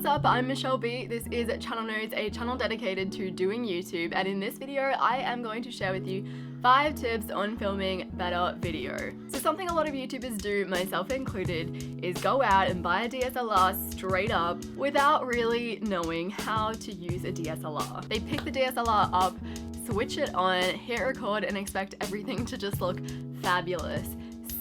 what's up? I'm Michelle B. This is Channel Notes, a channel dedicated to doing YouTube, and in this video I am going to share with you 5 tips on filming better video. So something a lot of YouTubers do, myself included, is go out and buy a DSLR straight up without really knowing how to use a DSLR. They pick the DSLR up, switch it on, hit record, and expect everything to just look fabulous.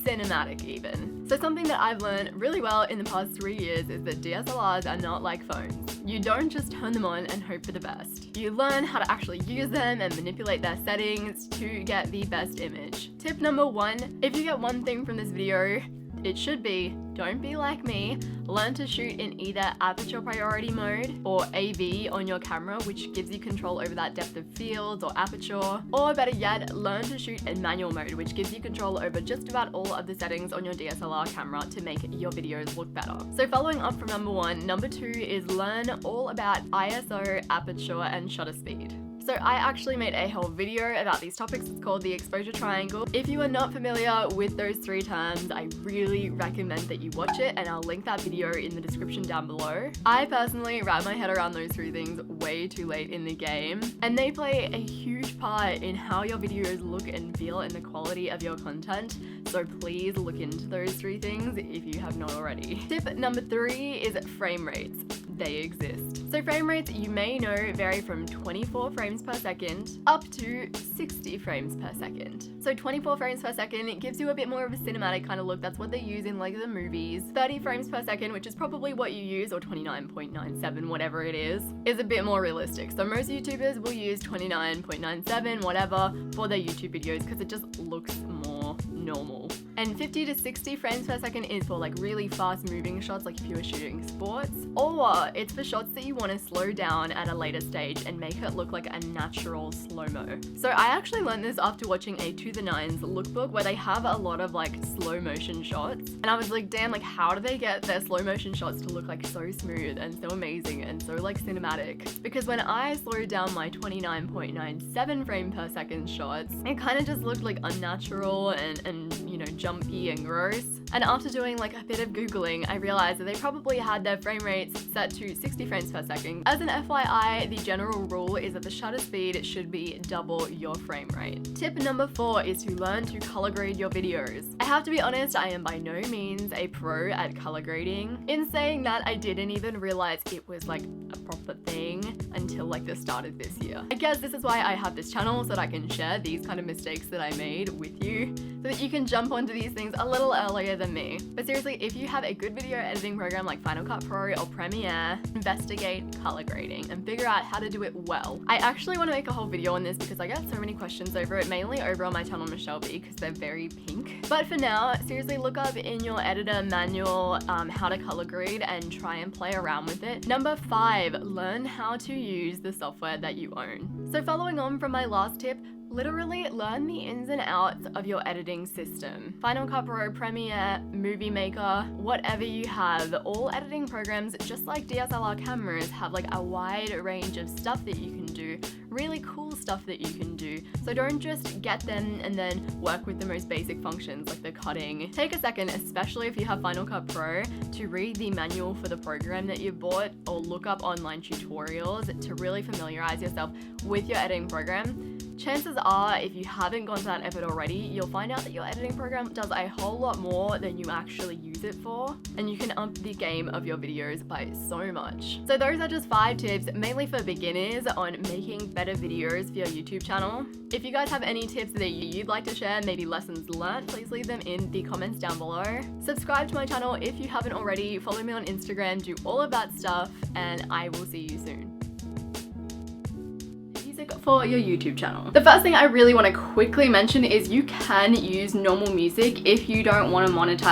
Cinematic even. So something that I've learned really well in the past 3 years is that DSLRs are not like phones. You don't just turn them on and hope for the best. You learn how to actually use them and manipulate their settings to get the best image. Tip number 1, if you get one thing from this video, it should be, don't be like me, learn to shoot in either aperture priority mode or AV on your camera, which gives you control over that depth of field or aperture, or better yet, learn to shoot in manual mode, which gives you control over just about all of the settings on your DSLR camera to make your videos look better. So following up from number 1, number 2 is learn all about ISO, aperture, and shutter speed. So I actually made a whole video about these topics. It's called the exposure triangle. If you are not familiar with those 3 terms, I really recommend that you watch it, and I'll link that video in the description down below. I personally wrap my head around those 3 things way too late in the game, and they play a huge part in how your videos look and feel and the quality of your content. So please look into those 3 things if you have not already. Tip number 3 is frame rates. They exist. So frame rates, you may know, vary from 24 frames per second up to 60 frames per second. So 24 frames per second, it gives you a bit more of a cinematic kind of look. That's what they use in like the movies. 30 frames per second, which is probably what you use, or 29.97, whatever it is a bit more realistic. So most YouTubers will use 29.97, whatever, for their YouTube videos because it just looks more normal. And 50 to 60 frames per second is for like really fast moving shots, like if you were shooting sports, or it's for shots that you want to slow down at a later stage and make it look like a natural slow-mo. So I actually learned this after watching a To The Nines lookbook where they have a lot of like slow motion shots, and I was like, damn, like how do they get their slow motion shots to look like so smooth and so amazing and so like cinematic? Because when I slowed down my 29.97 frame per second shots, it kind of just looked like unnatural and you know, jumpy and gross. And after doing like a bit of googling, I realized that they probably had their frame rates set to 60 frames per second. As an FYI, the general rule is that the shutter speed should be double your frame rate. Tip number 4 is to learn to color grade your videos. I have to be honest, I am by no means a pro at color grading. In saying that, I didn't even realize it was like a proper thing until like the start of this year. I guess this is why I have this channel, so that I can share these kind of mistakes that I made with you, so that you can jump onto these things a little earlier than me. But seriously, if you have a good video editing program like Final Cut Pro or Premiere, investigate color grading and figure out how to do it well. I actually want to make a whole video on this because I get so many questions over it, mainly over on my channel Michelle B, because they're very pink. But for now, seriously, look up in your editor manual how to color grade and try and play around with it. Number 5, learn how to use the software that you own. So following on from my last tip, literally learn the ins and outs of your editing system. Final Cut Pro, Premiere, Movie Maker, whatever you have, all editing programs, just like DSLR cameras, have like a wide range of stuff that you can do, really cool stuff that you can do. So don't just get them and then work with the most basic functions like the cutting. Take a second, especially if you have Final Cut Pro, to read the manual for the program that you bought or look up online tutorials to really familiarize yourself with your editing program. Chances are, if you haven't gone to that effort already, you'll find out that your editing program does a whole lot more than you actually use it for, and you can up the game of your videos by so much. So those are just 5 tips, mainly for beginners, on making better videos for your YouTube channel. If you guys have any tips that you'd like to share, maybe lessons learned, please leave them in the comments down below. Subscribe to my channel if you haven't already, follow me on Instagram, do all of that stuff, and I will see you soon. For your YouTube channel. The first thing I really want to quickly mention is you can use normal music if you don't want to monetize